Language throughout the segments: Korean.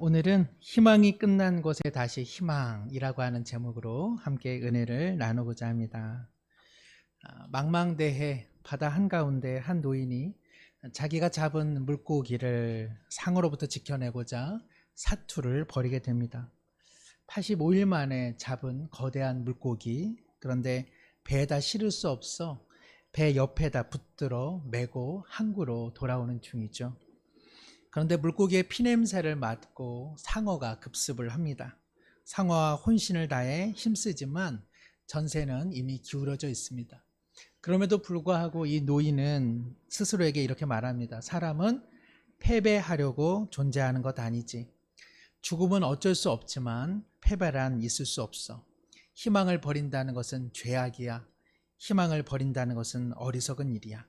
오늘은 희망이 끝난 곳에 다시 희망이라고 하는 제목으로 함께 은혜를 나누고자 합니다. 망망대해 바다 한가운데 한 노인이 자기가 잡은 물고기를 상어로부터 지켜내고자 사투를 벌이게 됩니다. 85일 만에 잡은 거대한 물고기, 그런데 배에다 실을 수 없어 배 옆에다 붙들어 메고 항구로 돌아오는 중이죠. 그런데 물고기의 피냄새를 맡고 상어가 급습을 합니다. 상어와 혼신을 다해 힘쓰지만 전세는 이미 기울어져 있습니다. 그럼에도 불구하고 이 노인은 스스로에게 이렇게 말합니다. 사람은 패배하려고 존재하는 것 아니지. 죽음은 어쩔 수 없지만 패배란 있을 수 없어. 희망을 버린다는 것은 죄악이야. 희망을 버린다는 것은 어리석은 일이야.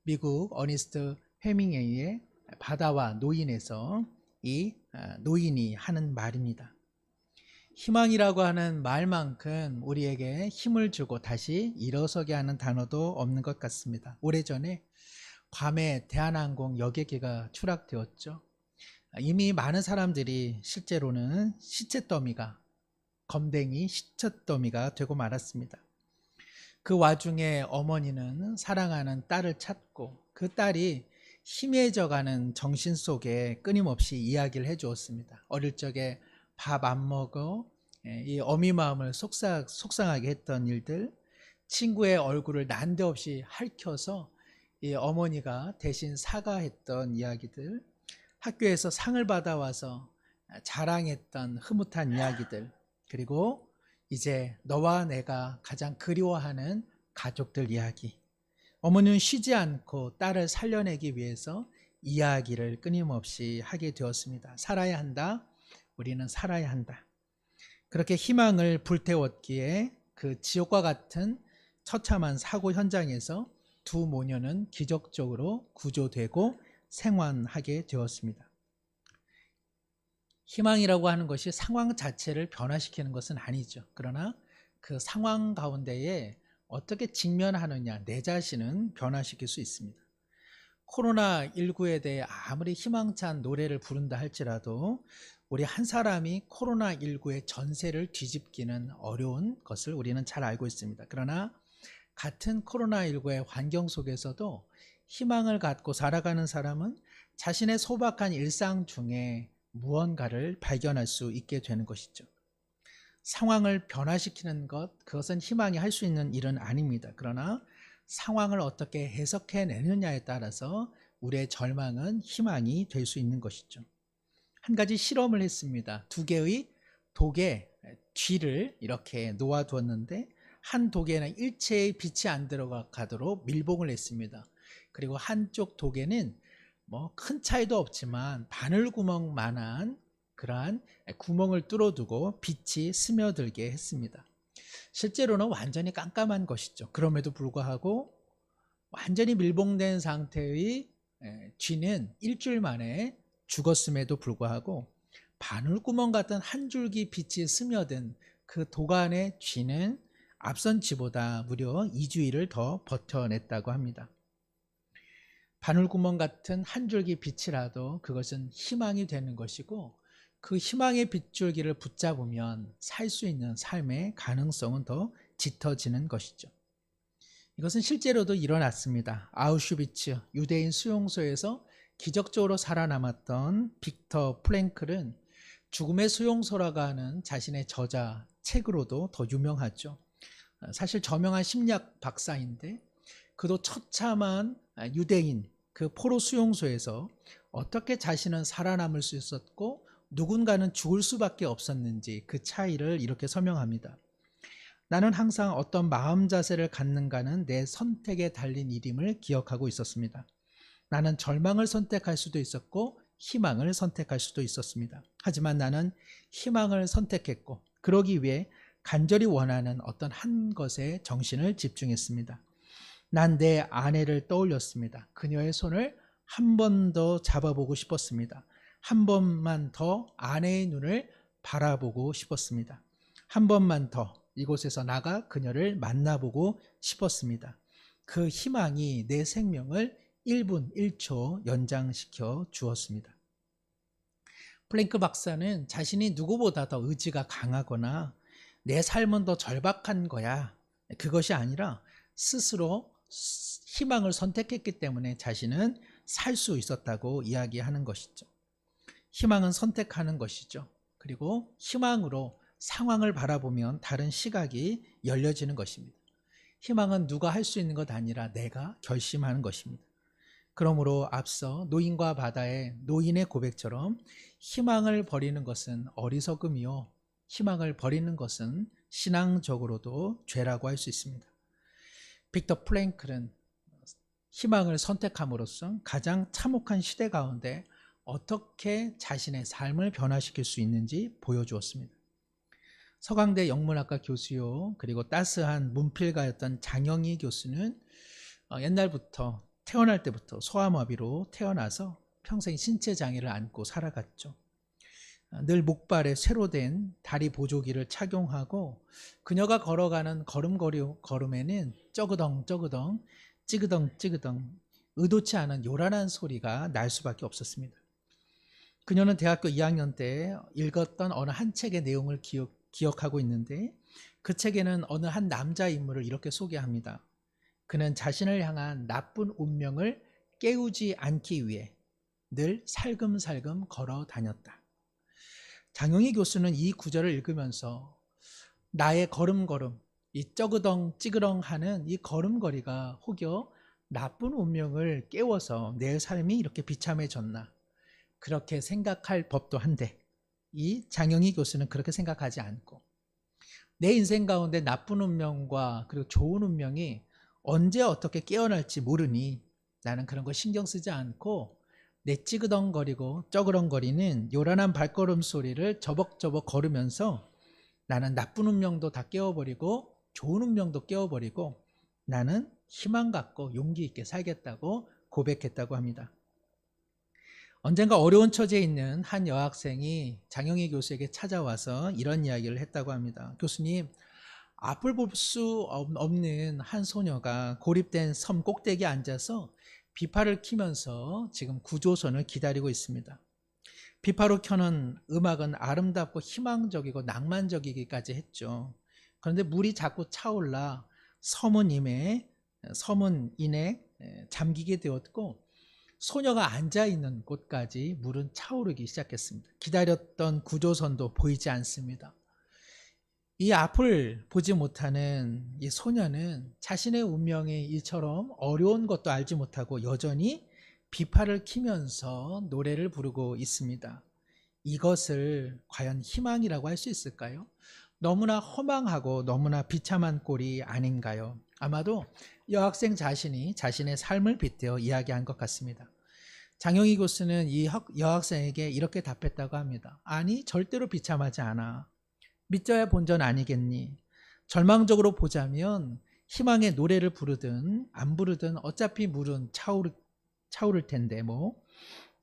미국 어니스트 헤밍웨이의 바다와 노인에서 이 노인이 하는 말입니다. 희망이라고 하는 말만큼 우리에게 힘을 주고 다시 일어서게 하는 단어도 없는 것 같습니다. 오래전에 괌에 대한항공 여객기가 추락되었죠. 이미 많은 사람들이 실제로는 시체 더미가, 검댕이 시체 더미가 되고 말았습니다. 그 와중에 어머니는 사랑하는 딸을 찾고 그 딸이 희미해져가는 정신 속에 끊임없이 이야기를 해주었습니다. 어릴 적에 밥 안 먹어 이 어미 마음을 속상하게 했던 일들, 친구의 얼굴을 난데없이 핥혀서 이 어머니가 대신 사과했던 이야기들, 학교에서 상을 받아와서 자랑했던 흐뭇한 이야기들, 그리고 이제 너와 내가 가장 그리워하는 가족들 이야기. 어머니는 쉬지 않고 딸을 살려내기 위해서 이야기를 끊임없이 하게 되었습니다. 살아야 한다. 우리는 살아야 한다. 그렇게 희망을 불태웠기에 그 지옥과 같은 처참한 사고 현장에서 두 모녀는 기적적으로 구조되고 생還하게 되었습니다. 희망이라고 하는 것이 상황 자체를 변화시키는 것은 아니죠. 그러나 그 상황 가운데에 어떻게 직면하느냐, 내 자신은 변화시킬 수 있습니다. 코로나19에 대해 아무리 희망찬 노래를 부른다 할지라도 우리 한 사람이 코로나19의 전세를 뒤집기는 어려운 것을 우리는 잘 알고 있습니다. 그러나 같은 코로나19의 환경 속에서도 희망을 갖고 살아가는 사람은 자신의 소박한 일상 중에 무언가를 발견할 수 있게 되는 것이죠. 상황을 변화시키는 것, 그것은 희망이 할 수 있는 일은 아닙니다. 그러나 상황을 어떻게 해석해내느냐에 따라서 우리의 절망은 희망이 될 수 있는 것이죠. 한 가지 실험을 했습니다. 두 개의 독의 쥐를 이렇게 놓아두었는데 한 독에는 일체의 빛이 안 들어가도록 밀봉을 했습니다. 그리고 한쪽 독에는 큰 차이도 없지만 바늘구멍만한 그러한 구멍을 뚫어두고 빛이 스며들게 했습니다. 실제로는 완전히 깜깜한 것이죠. 그럼에도 불구하고 완전히 밀봉된 상태의 쥐는 일주일 만에 죽었음에도 불구하고 바늘구멍 같은 한 줄기 빛이 스며든 그 독안의 쥐는 앞선 쥐보다 무려 2주일을 더 버텨냈다고 합니다. 바늘구멍 같은 한 줄기 빛이라도 그것은 희망이 되는 것이고, 그 희망의 빗줄기를 붙잡으면 살 수 있는 삶의 가능성은 더 짙어지는 것이죠. 이것은 실제로도 일어났습니다. 아우슈비츠 유대인 수용소에서 기적적으로 살아남았던 빅터 프랭클은 죽음의 수용소라고 하는 자신의 저자 책으로도 더 유명하죠. 사실 저명한 심리학 박사인데 그도 처참한 유대인 그 포로 수용소에서 어떻게 자신은 살아남을 수 있었고 누군가는 죽을 수밖에 없었는지 그 차이를 이렇게 설명합니다. 나는 항상 어떤 마음 자세를 갖는가는 내 선택에 달린 일임을 기억하고 있었습니다. 나는 절망을 선택할 수도 있었고 희망을 선택할 수도 있었습니다. 하지만 나는 희망을 선택했고 그러기 위해 간절히 원하는 어떤 한 것에 정신을 집중했습니다. 난 내 아내를 떠올렸습니다. 그녀의 손을 한 번 더 잡아보고 싶었습니다. 한 번만 더 아내의 눈을 바라보고 싶었습니다. 한 번만 더 이곳에서 나가 그녀를 만나보고 싶었습니다. 그 희망이 내 생명을 1분 1초 연장시켜 주었습니다. 플랭크 박사는 자신이 누구보다 더 의지가 강하거나 내 삶은 더 절박한 거야. 그것이 아니라 스스로 희망을 선택했기 때문에 자신은 살 수 있었다고 이야기하는 것이죠. 희망은 선택하는 것이죠. 그리고 희망으로 상황을 바라보면 다른 시각이 열려지는 것입니다. 희망은 누가 할 수 있는 것 아니라 내가 결심하는 것입니다. 그러므로 앞서 노인과 바다의 노인의 고백처럼 희망을 버리는 것은 어리석음이요, 희망을 버리는 것은 신앙적으로도 죄라고 할 수 있습니다. 빅터 프랭클은 희망을 선택함으로써 가장 참혹한 시대 가운데 어떻게 자신의 삶을 변화시킬 수 있는지 보여주었습니다. 서강대 영문학과 교수요, 그리고 따스한 문필가였던 장영희 교수는 옛날부터 태어날 때부터 소아마비로 태어나서 평생 신체 장애를 안고 살아갔죠. 늘 목발에 쇠로 된 다리 보조기를 착용하고 그녀가 걸어가는 걸음에는 쩌그덩 쩌그덩 찌그덩 찌그덩 의도치 않은 요란한 소리가 날 수밖에 없었습니다. 그녀는 대학교 2학년 때 읽었던 어느 한 책의 내용을 기억하고 있는데, 그 책에는 어느 한 남자 인물을 이렇게 소개합니다. 그는 자신을 향한 나쁜 운명을 깨우지 않기 위해 늘 살금살금 걸어 다녔다. 장영희 교수는 이 구절을 읽으면서 나의 걸음걸음, 이 쩌그덩 찌그덩 하는 이 걸음걸이가 혹여 나쁜 운명을 깨워서 내 삶이 이렇게 비참해졌나, 그렇게 생각할 법도 한데, 이 장영희 교수는 그렇게 생각하지 않고 내 인생 가운데 나쁜 운명과 그리고 좋은 운명이 언제 어떻게 깨어날지 모르니 나는 그런 거 신경 쓰지 않고 내 찌그덩거리고 쩌그렁거리는 요란한 발걸음 소리를 저벅저벅 걸으면서 나는 나쁜 운명도 다 깨워버리고 좋은 운명도 깨워버리고 나는 희망 갖고 용기 있게 살겠다고 고백했다고 합니다. 언젠가 어려운 처지에 있는 한 여학생이 장영희 교수에게 찾아와서 이런 이야기를 했다고 합니다. 교수님, 앞을 볼 수 없는 한 소녀가 고립된 섬 꼭대기에 앉아서 비파를 키면서 지금 구조선을 기다리고 있습니다. 비파로 켜는 음악은 아름답고 희망적이고 낭만적이기까지 했죠. 그런데 물이 자꾸 차올라 섬은 이내 잠기게 되었고, 소녀가 앉아있는 곳까지 물은 차오르기 시작했습니다. 기다렸던 구조선도 보이지 않습니다. 이 앞을 보지 못하는 이 소녀는 자신의 운명이 이처럼 어려운 것도 알지 못하고 여전히 비파를 키면서 노래를 부르고 있습니다. 이것을 과연 희망이라고 할 수 있을까요? 너무나 허망하고 너무나 비참한 꼴이 아닌가요? 아마도 여학생 자신이 자신의 삶을 빗대어 이야기한 것 같습니다. 장영희 교수는 이 여학생에게 이렇게 답했다고 합니다. 아니, 절대로 비참하지 않아. 믿져야 본전 아니겠니? 절망적으로 보자면 희망의 노래를 부르든 안 부르든 어차피 물은 차오를 텐데 뭐.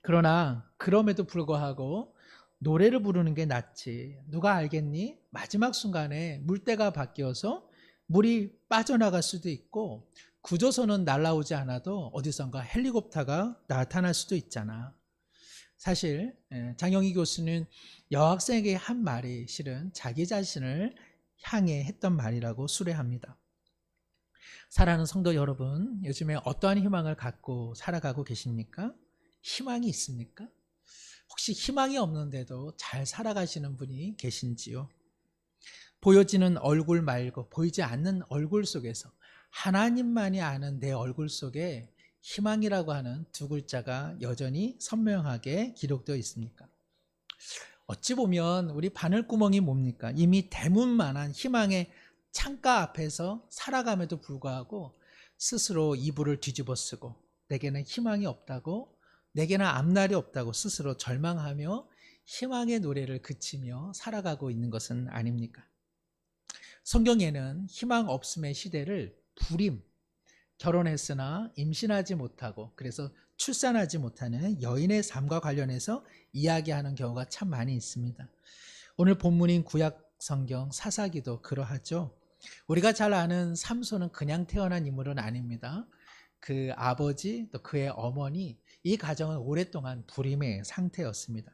그러나 그럼에도 불구하고 노래를 부르는 게 낫지. 누가 알겠니? 마지막 순간에 물때가 바뀌어서 물이 빠져나갈 수도 있고 구조선은 날아오지 않아도 어디선가 헬리콥터가 나타날 수도 있잖아. 사실 장영희 교수는 여학생에게 한 말이 실은 자기 자신을 향해 했던 말이라고 수례합니다. 사랑하는 성도 여러분, 요즘에 어떠한 희망을 갖고 살아가고 계십니까? 희망이 있습니까? 혹시 희망이 없는데도 잘 살아가시는 분이 계신지요? 보여지는 얼굴 말고 보이지 않는 얼굴 속에서 하나님만이 아는 내 얼굴 속에 희망이라고 하는 두 글자가 여전히 선명하게 기록되어 있습니까? 어찌 보면 우리 바늘구멍이 뭡니까? 이미 대문만한 희망의 창가 앞에서 살아감에도 불구하고 스스로 이불을 뒤집어 쓰고 내게는 희망이 없다고, 내게는 앞날이 없다고 스스로 절망하며 희망의 노래를 그치며 살아가고 있는 것은 아닙니까? 성경에는 희망 없음의 시대를 불임, 결혼했으나 임신하지 못하고 그래서 출산하지 못하는 여인의 삶과 관련해서 이야기하는 경우가 참 많이 있습니다. 오늘 본문인 구약 성경 사사기도 그러하죠. 우리가 잘 아는 삼손은 그냥 태어난 인물은 아닙니다. 그 아버지 또 그의 어머니, 이 가정은 오랫동안 불임의 상태였습니다.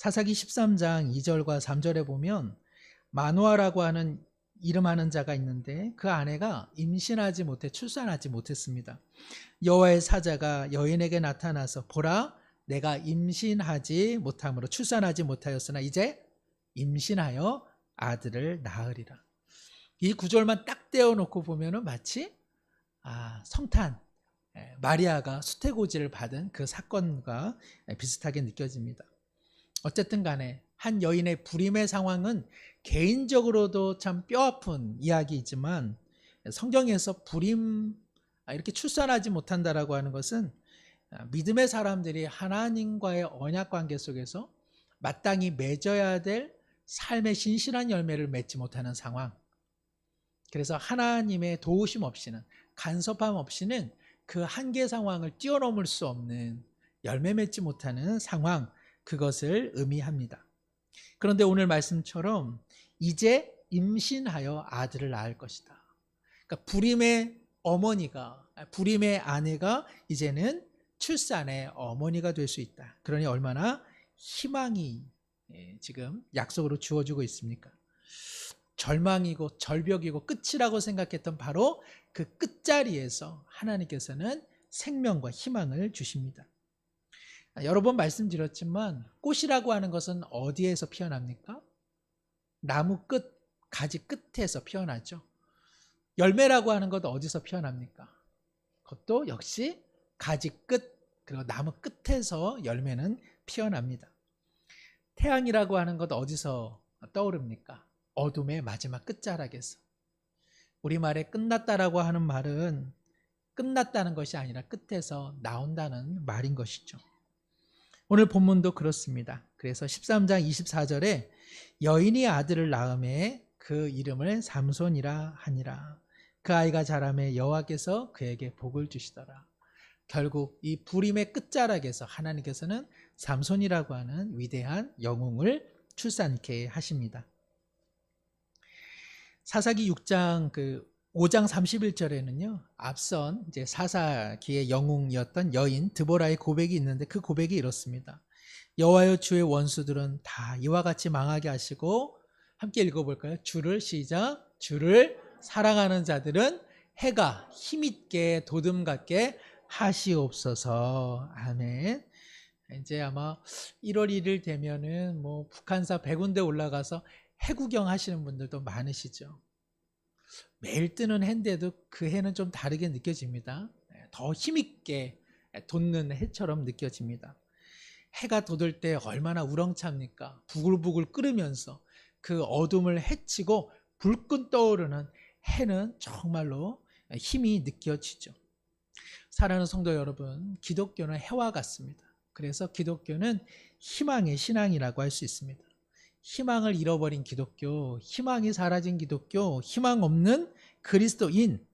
사사기 13장 2절과 3절에 보면 마노아라고 하는 이름하는 자가 있는데 그 아내가 임신하지 못해 출산하지 못했습니다. 여호와의 사자가 여인에게 나타나서 보라, 내가 임신하지 못함으로 출산하지 못하였으나 이제 임신하여 아들을 낳으리라. 이 구절만 딱 떼어놓고 보면은 마치 성탄 마리아가 수태고지를 받은 그 사건과 비슷하게 느껴집니다. 어쨌든 간에 한 여인의 불임의 상황은 개인적으로도 참 뼈아픈 이야기이지만 성경에서 불임 이렇게 출산하지 못한다라고 하는 것은 믿음의 사람들이 하나님과의 언약 관계 속에서 마땅히 맺어야 될 삶의 신실한 열매를 맺지 못하는 상황. 그래서 하나님의 도우심 없이는, 간섭함 없이는 그 한계 상황을 뛰어넘을 수 없는, 열매 맺지 못하는 상황, 그것을 의미합니다. 그런데 오늘 말씀처럼 이제 임신하여 아들을 낳을 것이다. 그러니까 불임의 어머니가, 불임의 아내가 이제는 출산의 어머니가 될 수 있다. 그러니 얼마나 희망이 지금 약속으로 주어지고 있습니까? 절망이고 절벽이고 끝이라고 생각했던 바로 그 끝자리에서 하나님께서는 생명과 희망을 주십니다. 여러 번 말씀드렸지만 꽃이라고 하는 것은 어디에서 피어납니까? 나무 끝, 가지 끝에서 피어나죠. 열매라고 하는 것 어디서 피어납니까? 그것도 역시 가지 끝, 그리고 나무 끝에서 열매는 피어납니다. 태양이라고 하는 것 어디서 떠오릅니까? 어둠의 마지막 끝자락에서. 우리말에 끝났다라고 하는 말은 끝났다는 것이 아니라 끝에서 나온다는 말인 것이죠. 오늘 본문도 그렇습니다. 그래서 13장 24절에 여인이 아들을 낳음에 그 이름을 삼손이라 하니라. 그 아이가 자라매 여호와께서 그에게 복을 주시더라. 결국 이 불임의 끝자락에서 하나님께서는 삼손이라고 하는 위대한 영웅을 출산케 하십니다. 사사기 6장 5장 31절에는요. 앞선 이제 사사기의 영웅이었던 여인 드보라의 고백이 있는데 그 고백이 이렇습니다. 여호와여 주의 원수들은 다 이와 같이 망하게 하시고, 함께 읽어볼까요? 주를 사랑하는 자들은 해가 힘있게 도둠 같게 하시옵소서. 아멘. 이제 아마 1월 1일 되면은 북한사 100군데 올라가서 해구경 하시는 분들도 많으시죠. 매일 뜨는 해인데도 그 해는 좀 다르게 느껴집니다. 더 힘있게 돋는 해처럼 느껴집니다. 해가 돋을 때 얼마나 우렁찹니까? 부글부글 끓으면서 그 어둠을 헤치고 불끈 떠오르는 해는 정말로 힘이 느껴지죠. 사랑하는 성도 여러분, 기독교는 해와 같습니다. 그래서 기독교는 희망의 신앙이라고 할 수 있습니다. 희망을 잃어버린 기독교, 희망이 사라진 기독교, 희망 없는 그리스도인,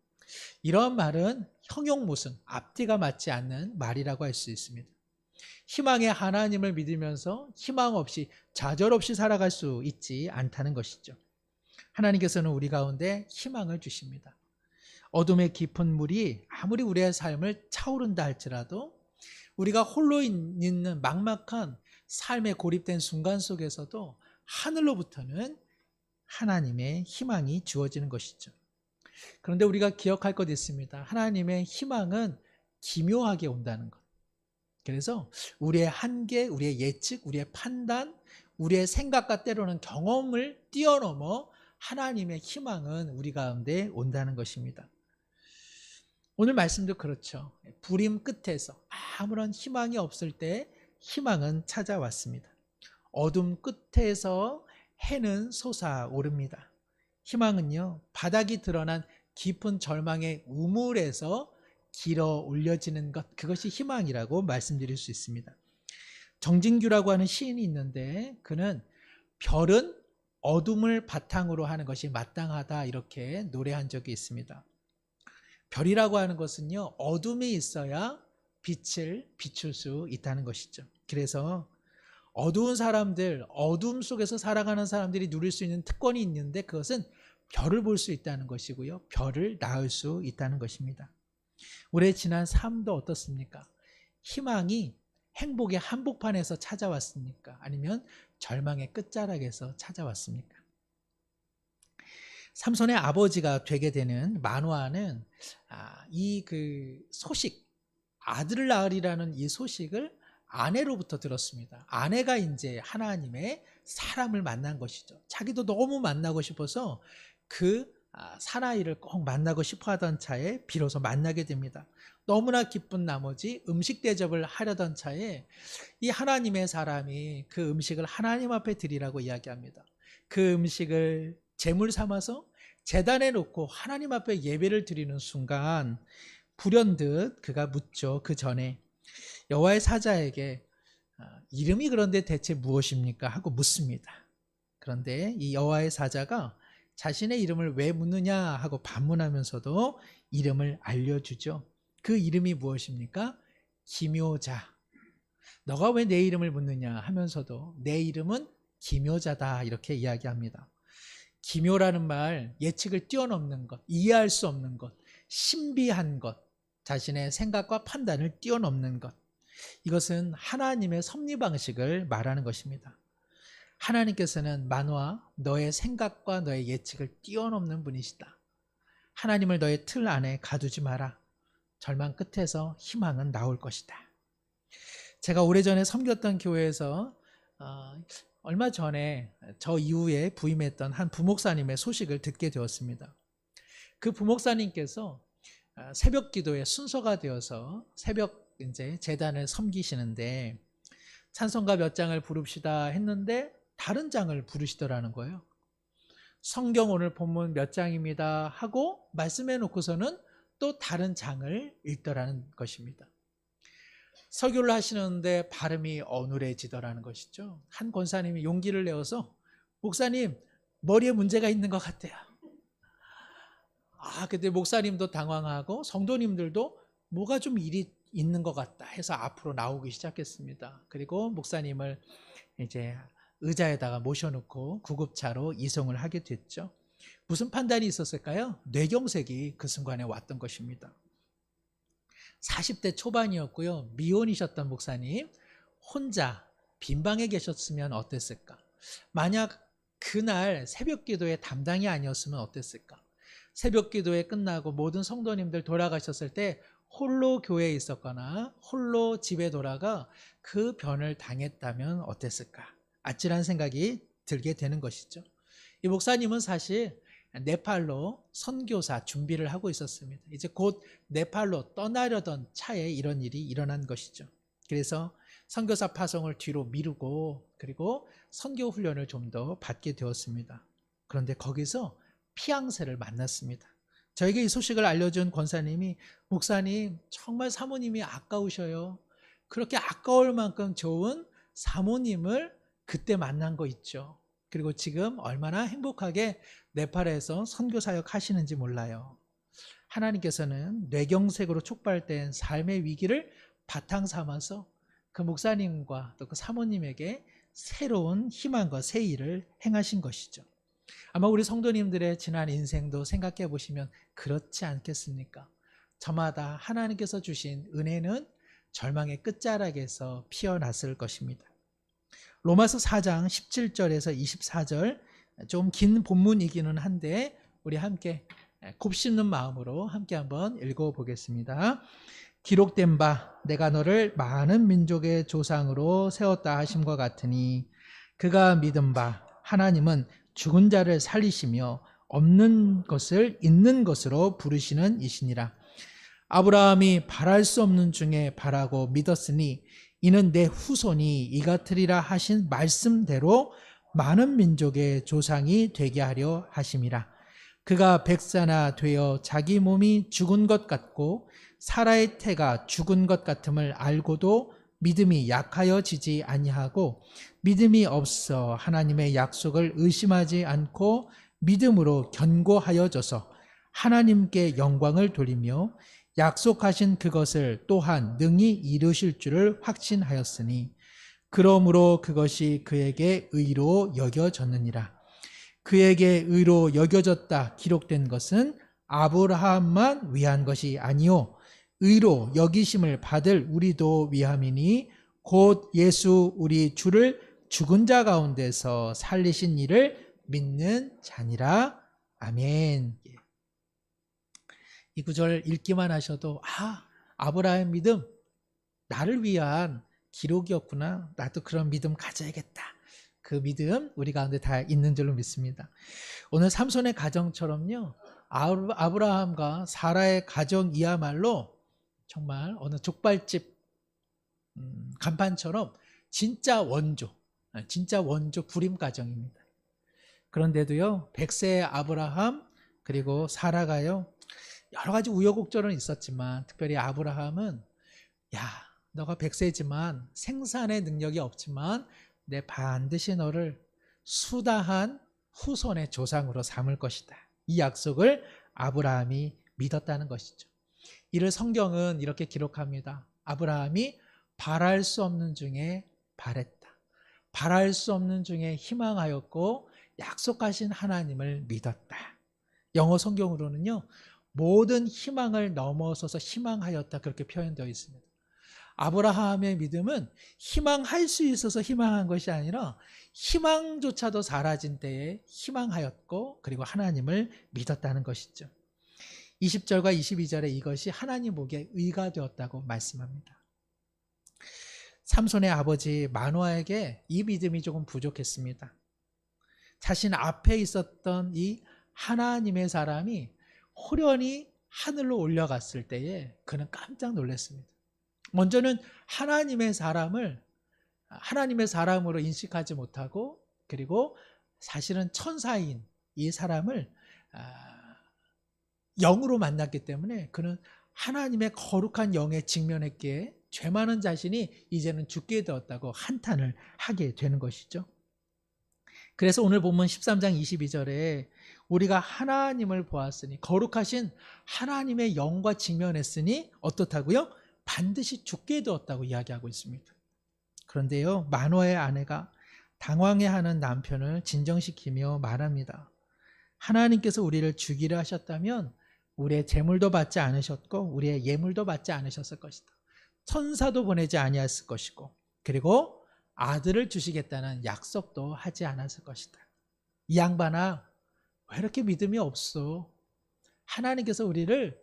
이런 말은 형용모순, 앞뒤가 맞지 않는 말이라고 할 수 있습니다. 희망의 하나님을 믿으면서 희망 없이, 좌절 없이 살아갈 수 있지 않다는 것이죠. 하나님께서는 우리 가운데 희망을 주십니다. 어둠의 깊은 물이 아무리 우리의 삶을 차오른다 할지라도, 우리가 홀로 있는 막막한 삶에 고립된 순간 속에서도 하늘로부터는 하나님의 희망이 주어지는 것이죠. 그런데 우리가 기억할 것 있습니다. 하나님의 희망은 기묘하게 온다는 것. 그래서 우리의 한계, 우리의 예측, 우리의 판단, 우리의 생각과 때로는 경험을 뛰어넘어 하나님의 희망은 우리 가운데 온다는 것입니다. 오늘 말씀도 그렇죠. 불임 끝에서 아무런 희망이 없을 때 희망은 찾아왔습니다. 어둠 끝에서 해는 솟아오릅니다. 희망은요, 바닥이 드러난 깊은 절망의 우물에서 길어 올려지는 것, 그것이 희망이라고 말씀드릴 수 있습니다. 정진규라고 하는 시인이 있는데 그는 별은 어둠을 바탕으로 하는 것이 마땅하다, 이렇게 노래한 적이 있습니다. 별이라고 하는 것은요, 어둠이 있어야 빛을 비출 수 있다는 것이죠. 그래서 어두운 사람들, 어둠 속에서 살아가는 사람들이 누릴 수 있는 특권이 있는데 그것은 별을 볼 수 있다는 것이고요, 별을 낳을 수 있다는 것입니다. 우리의 지난 삶도 어떻습니까? 희망이 행복의 한복판에서 찾아왔습니까? 아니면 절망의 끝자락에서 찾아왔습니까? 삼손의 아버지가 되게 되는 마노아는 이 소식, 아들을 낳으리라는 이 소식을 아내로부터 들었습니다. 아내가 이제 하나님의 사람을 만난 것이죠. 자기도 너무 만나고 싶어서 사라이를 꼭 만나고 싶어 하던 차에 비로소 만나게 됩니다. 너무나 기쁜 나머지 음식 대접을 하려던 차에 이 하나님의 사람이 그 음식을 하나님 앞에 드리라고 이야기합니다. 그 음식을 제물 삼아서 제단에 놓고 하나님 앞에 예배를 드리는 순간 불현듯 그가 묻죠. 그 전에 여호와의 사자에게 이름이 그런데 대체 무엇입니까? 하고 묻습니다. 그런데 이 여호와의 사자가 자신의 이름을 왜 묻느냐 하고 반문하면서도 이름을 알려주죠. 그 이름이 무엇입니까? 기묘자. 너가 왜 내 이름을 묻느냐 하면서도 내 이름은 기묘자다 이렇게 이야기합니다. 기묘라는 말, 예측을 뛰어넘는 것, 이해할 수 없는 것, 신비한 것, 자신의 생각과 판단을 뛰어넘는 것. 이것은 하나님의 섭리 방식을 말하는 것입니다. 하나님께서는 마노아, 너의 생각과 너의 예측을 뛰어넘는 분이시다. 하나님을 너의 틀 안에 가두지 마라. 절망 끝에서 희망은 나올 것이다. 제가 오래전에 섬겼던 교회에서 얼마 전에 저 이후에 부임했던 한 부목사님의 소식을 듣게 되었습니다. 그 부목사님께서 새벽 기도에 순서가 되어서 새벽 이제 제단을 섬기시는데 찬송가 몇 장을 부릅시다 했는데 다른 장을 부르시더라는 거예요. 성경 오늘 본문 몇 장입니다 하고 말씀해 놓고서는 또 다른 장을 읽더라는 것입니다. 설교를 하시는데 발음이 어눌해지더라는 것이죠. 한 권사님이 용기를 내어서 목사님 머리에 문제가 있는 것 같아요. 그때 목사님도 당황하고 성도님들도 뭐가 좀 일이 있는 것 같다 해서 앞으로 나오기 시작했습니다. 그리고 목사님을 이제 의자에다가 모셔놓고 구급차로 이송을 하게 됐죠. 무슨 판단이 있었을까요? 뇌경색이 그 순간에 왔던 것입니다. 40대 초반이었고요. 미혼이셨던 목사님 혼자 빈방에 계셨으면 어땠을까? 만약 그날 새벽 기도의 담당이 아니었으면 어땠을까? 새벽 기도회 끝나고 모든 성도님들 돌아가셨을 때 홀로 교회에 있었거나 홀로 집에 돌아가 그 변을 당했다면 어땠을까? 아찔한 생각이 들게 되는 것이죠. 이 목사님은 사실 네팔로 선교사 준비를 하고 있었습니다. 이제 곧 네팔로 떠나려던 차에 이런 일이 일어난 것이죠. 그래서 선교사 파송을 뒤로 미루고 그리고 선교 훈련을 좀 더 받게 되었습니다. 그런데 거기서 피앙새를 만났습니다. 저에게 이 소식을 알려준 권사님이 목사님 정말 사모님이 아까우셔요. 그렇게 아까울 만큼 좋은 사모님을 그때 만난 거 있죠. 그리고 지금 얼마나 행복하게 네팔에서 선교사역 하시는지 몰라요. 하나님께서는 뇌경색으로 촉발된 삶의 위기를 바탕 삼아서 그 목사님과 또 그 사모님에게 새로운 희망과 새 일을 행하신 것이죠. 아마 우리 성도님들의 지난 인생도 생각해 보시면 그렇지 않겠습니까? 저마다 하나님께서 주신 은혜는 절망의 끝자락에서 피어났을 것입니다. 로마서 4장 17절에서 24절 좀 긴 본문이기는 한데 우리 함께 곱씹는 마음으로 함께 한번 읽어보겠습니다. 기록된 바 내가 너를 많은 민족의 조상으로 세웠다 하심과 같으니 그가 믿은 바 하나님은 죽은 자를 살리시며 없는 것을 있는 것으로 부르시는 이시니라. 아브라함이 바랄 수 없는 중에 바라고 믿었으니 이는 내 후손이 이같으리라 하신 말씀대로 많은 민족의 조상이 되게 하려 하심이라. 그가 백사나 되어 자기 몸이 죽은 것 같고 사라의 태가 죽은 것 같음을 알고도 믿음이 약하여지지 아니하고 믿음이 없어 하나님의 약속을 의심하지 않고 믿음으로 견고하여져서 하나님께 영광을 돌리며 약속하신 그것을 또한 능히 이루실 줄을 확신하였으니 그러므로 그것이 그에게 의로 여겨졌느니라. 그에게 의로 여겨졌다 기록된 것은 아브라함만 위한 것이 아니요 의로 여기심을 받을 우리도 위함이니 곧 예수 우리 주를 죽은 자 가운데서 살리신 이를 믿는 자니라. 아멘. 이 구절 읽기만 하셔도 아브라함의 믿음 나를 위한 기록이었구나. 나도 그런 믿음 가져야겠다. 그 믿음 우리 가운데 다 있는 줄로 믿습니다. 오늘 삼손의 가정처럼요. 아브라함과 사라의 가정이야말로 정말 어느 족발집 간판처럼 진짜 원조 불임 가정입니다. 그런데도요, 100세의 아브라함 그리고 사라가요, 여러 가지 우여곡절은 있었지만 특별히 아브라함은 너가 100세지만 생산의 능력이 없지만 내 반드시 너를 수다한 후손의 조상으로 삼을 것이다. 이 약속을 아브라함이 믿었다는 것이죠. 이를 성경은 이렇게 기록합니다. 아브라함이 바랄 수 없는 중에 바랬다. 바랄 수 없는 중에 희망하였고 약속하신 하나님을 믿었다. 영어 성경으로는요, 모든 희망을 넘어서서 희망하였다, 그렇게 표현되어 있습니다. 아브라함의 믿음은 희망할 수 있어서 희망한 것이 아니라 희망조차도 사라진 때에 희망하였고 그리고 하나님을 믿었다는 것이죠. 20절과 22절에 이것이 하나님 보기에 의가 되었다고 말씀합니다. 삼손의 아버지 마노아에게 이 믿음이 조금 부족했습니다. 자신 앞에 있었던 이 하나님의 사람이 호련히 하늘로 올라갔을 때에 그는 깜짝 놀랐습니다. 먼저는 하나님의 사람을 하나님의 사람으로 인식하지 못하고, 그리고 사실은 천사인 이 사람을 영으로 만났기 때문에 그는 하나님의 거룩한 영에 직면했기에 죄 많은 자신이 이제는 죽게 되었다고 한탄을 하게 되는 것이죠. 그래서 오늘 본문 13장 22절에 우리가 하나님을 보았으니, 거룩하신 하나님의 영과 직면했으니 어떻다고요? 반드시 죽게 되었다고 이야기하고 있습니다. 그런데요, 마노아의 아내가 당황해하는 남편을 진정시키며 말합니다. 하나님께서 우리를 죽이려 하셨다면 우리의 재물도 받지 않으셨고 우리의 예물도 받지 않으셨을 것이다. 천사도 보내지 아니했을 것이고 그리고 아들을 주시겠다는 약속도 하지 않았을 것이다. 이 양반아, 왜 이렇게 믿음이 없어? 하나님께서 우리를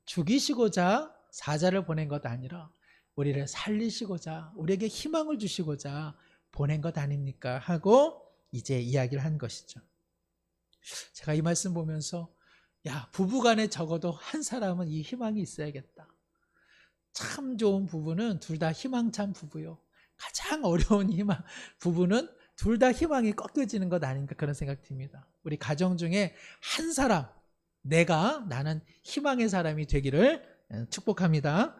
죽이시고자 사자를 보낸 것 아니라 우리를 살리시고자, 우리에게 희망을 주시고자 보낸 것 아닙니까? 하고 이제 이야기를 한 것이죠. 제가 이 말씀 보면서 부부간에 적어도 한 사람은 이 희망이 있어야겠다. 참 좋은 부부는 둘 다 희망찬 부부요. 가장 어려운 부부는 둘 다 희망이 꺾여지는 것 아닌가, 그런 생각이 듭니다. 우리 가정 중에 한 사람, 나는 희망의 사람이 되기를 축복합니다.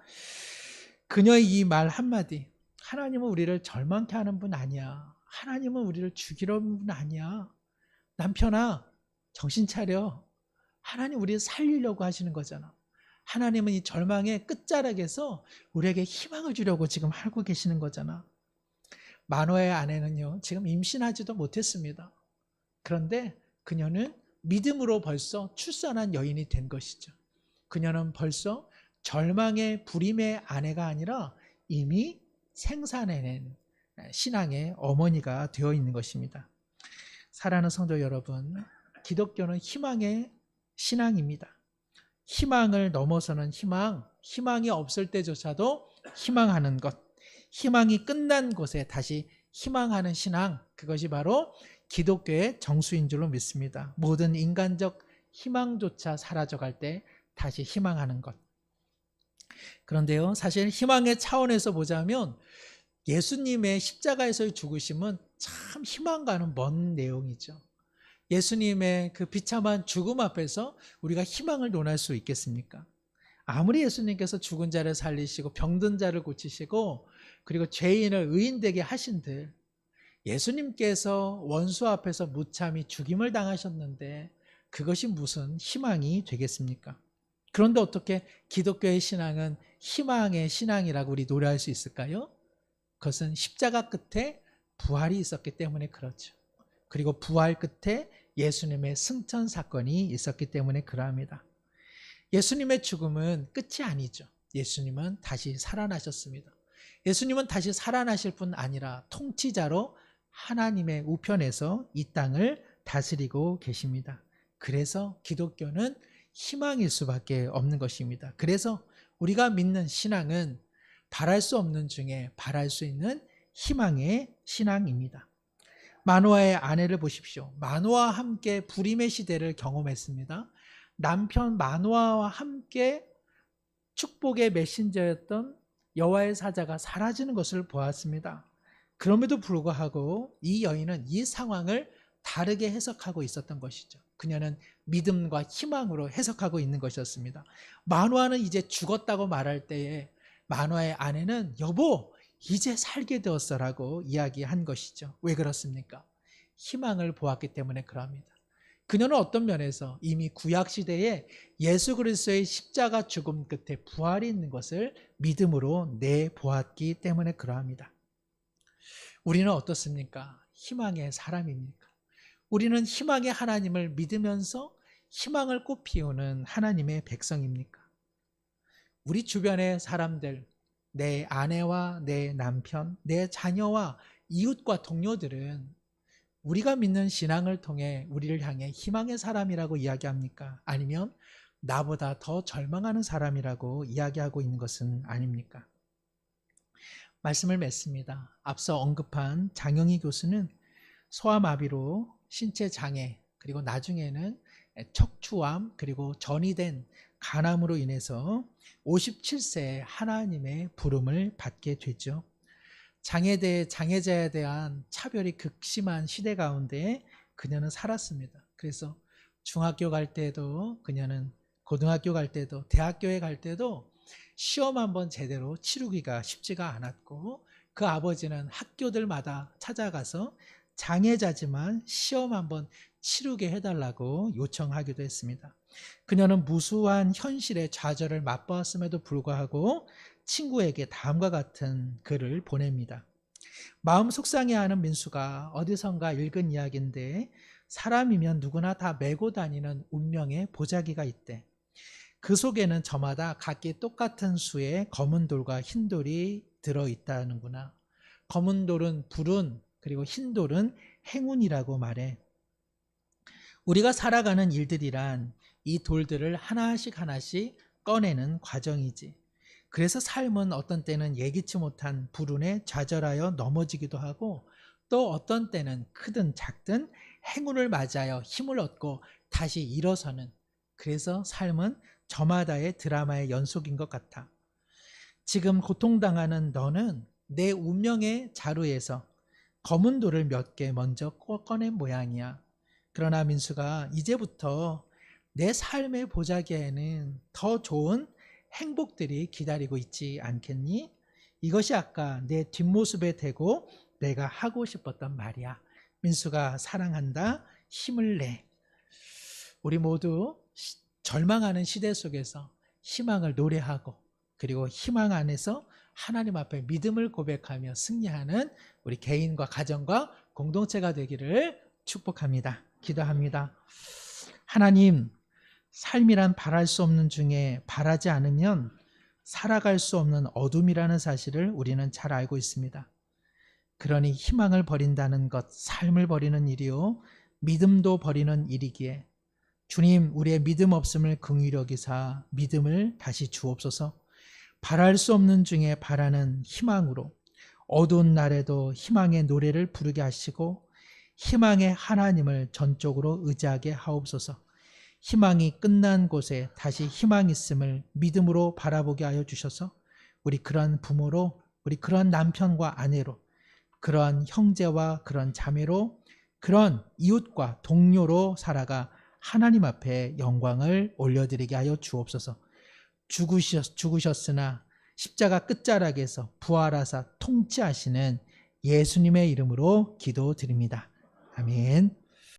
그녀의 이 말 한마디, 하나님은 우리를 절망케 하는 분 아니야. 하나님은 우리를 죽이려는 분 아니야. 남편아, 정신 차려. 하나님 우리를 살리려고 하시는 거잖아. 하나님은 이 절망의 끝자락에서 우리에게 희망을 주려고 지금 하고 계시는 거잖아. 마노아의 아내는요, 지금 임신하지도 못했습니다. 그런데 그녀는 믿음으로 벌써 출산한 여인이 된 것이죠. 그녀는 벌써 절망의 불임의 아내가 아니라 이미 생산해낸 신앙의 어머니가 되어 있는 것입니다. 사랑하는 성도 여러분, 기독교는 희망의 신앙입니다. 희망을 넘어서는 희망이 없을 때조차도 희망하는 것, 희망이 끝난 곳에 다시 희망하는 신앙, 그것이 바로 기독교의 정수인 줄로 믿습니다. 모든 인간적 희망조차 사라져갈 때 다시 희망하는 것. 그런데요, 사실 희망의 차원에서 보자면 예수님의 십자가에서의 죽으심은 참 희망과는 먼 내용이죠. 예수님의 그 비참한 죽음 앞에서 우리가 희망을 논할 수 있겠습니까? 아무리 예수님께서 죽은 자를 살리시고 병든 자를 고치시고 그리고 죄인을 의인되게 하신들, 예수님께서 원수 앞에서 무참히 죽임을 당하셨는데 그것이 무슨 희망이 되겠습니까? 그런데 어떻게 기독교의 신앙은 희망의 신앙이라고 우리 노래할 수 있을까요? 그것은 십자가 끝에 부활이 있었기 때문에 그렇죠. 그리고 부활 끝에 예수님의 승천 사건이 있었기 때문에 그러합니다. 예수님의 죽음은 끝이 아니죠. 예수님은 다시 살아나셨습니다. 예수님은 다시 살아나실 뿐 아니라 통치자로 하나님의 우편에서 이 땅을 다스리고 계십니다. 그래서 기독교는 희망일 수밖에 없는 것입니다. 그래서 우리가 믿는 신앙은 바랄 수 없는 중에 바랄 수 있는 희망의 신앙입니다. 마노아의 아내를 보십시오. 마노아와 함께 불임의 시대를 경험했습니다. 남편 마노아와 함께 축복의 메신저였던 여호와의 사자가 사라지는 것을 보았습니다. 그럼에도 불구하고 이 여인은 이 상황을 다르게 해석하고 있었던 것이죠. 그녀는 믿음과 희망으로 해석하고 있는 것이었습니다. 마노아는 이제 죽었다고 말할 때에 마노아의 아내는 여보 이제 살게 되었어라고 이야기한 것이죠. 왜 그렇습니까? 희망을 보았기 때문에 그럽니다. 그녀는 어떤 면에서 이미 구약시대에 예수 그리스도의 십자가 죽음 끝에 부활이 있는 것을 믿음으로 내보았기 때문에 그러합니다. 우리는 어떻습니까? 희망의 사람입니까? 우리는 희망의 하나님을 믿으면서 희망을 꽃피우는 하나님의 백성입니까? 우리 주변의 사람들, 내 아내와 내 남편, 내 자녀와 이웃과 동료들은 우리가 믿는 신앙을 통해 우리를 향해 희망의 사람이라고 이야기합니까? 아니면 나보다 더 절망하는 사람이라고 이야기하고 있는 것은 아닙니까? 말씀을 맺습니다. 앞서 언급한 장영희 교수는 소아마비로 신체 장애, 그리고 나중에는 척추암, 그리고 전이된 간암으로 인해서 57세에 하나님의 부름을 받게 되죠. 장애자에 대한 차별이 극심한 시대 가운데 그녀는 살았습니다. 그래서 중학교 갈 때도, 그녀는 고등학교 갈 때도, 대학교에 갈 때도 시험 한번 제대로 치르기가 쉽지가 않았고, 그 아버지는 학교들마다 찾아가서 장애자지만 시험 한번 치르게 해달라고 요청하기도 했습니다. 그녀는 무수한 현실의 좌절을 맛보았음에도 불구하고 친구에게 다음과 같은 글을 보냅니다. 마음 속상해하는 민수가 어디선가 읽은 이야기인데, 사람이면 누구나 다 메고 다니는 운명의 보자기가 있대. 그 속에는 저마다 각기 똑같은 수의 검은 돌과 흰 돌이 들어있다는구나. 검은 돌은 불운, 그리고 흰 돌은 행운이라고 말해. 우리가 살아가는 일들이란 이 돌들을 하나씩 꺼내는 과정이지. 그래서 삶은 어떤 때는 예기치 못한 불운에 좌절하여 넘어지기도 하고, 또 어떤 때는 크든 작든 행운을 맞이하여 힘을 얻고 다시 일어서는, 그래서 삶은 저마다의 드라마의 연속인 것 같아. 지금 고통당하는 너는 내 운명의 자루에서 검은 돌을 몇 개 먼저 꺼낸 모양이야. 그러나 민수가 이제부터 내 삶의 보자기에는 더 좋은 행복들이 기다리고 있지 않겠니? 이것이 아까 내 뒷모습에 대고 내가 하고 싶었던 말이야. 민수가 사랑한다. 힘을 내. 우리 모두 절망하는 시대 속에서 희망을 노래하고, 그리고 희망 안에서 하나님 앞에 믿음을 고백하며 승리하는 우리 개인과 가정과 공동체가 되기를 축복합니다. 기도합니다. 하나님, 삶이란 바랄 수 없는 중에 바라지 않으면 살아갈 수 없는 어둠이라는 사실을 우리는 잘 알고 있습니다. 그러니 희망을 버린다는 것, 삶을 버리는 일이요, 믿음도 버리는 일이기에 주님, 우리의 믿음 없음을 긍휼히 여기사 믿음을 다시 주옵소서. 바랄 수 없는 중에 바라는 희망으로 어두운 날에도 희망의 노래를 부르게 하시고, 희망의 하나님을 전적으로 의지하게 하옵소서. 희망이 끝난 곳에 다시 희망 있음을 믿음으로 바라보게 하여 주셔서 우리 그러한 부모로, 우리 그러한 남편과 아내로, 그러한 형제와 그런 자매로, 그런 이웃과 동료로 살아가 하나님 앞에 영광을 올려드리게 하여 주옵소서. 죽으셨으나 십자가 끝자락에서 부활하사 통치하시는 예수님의 이름으로 기도드립니다. 아멘.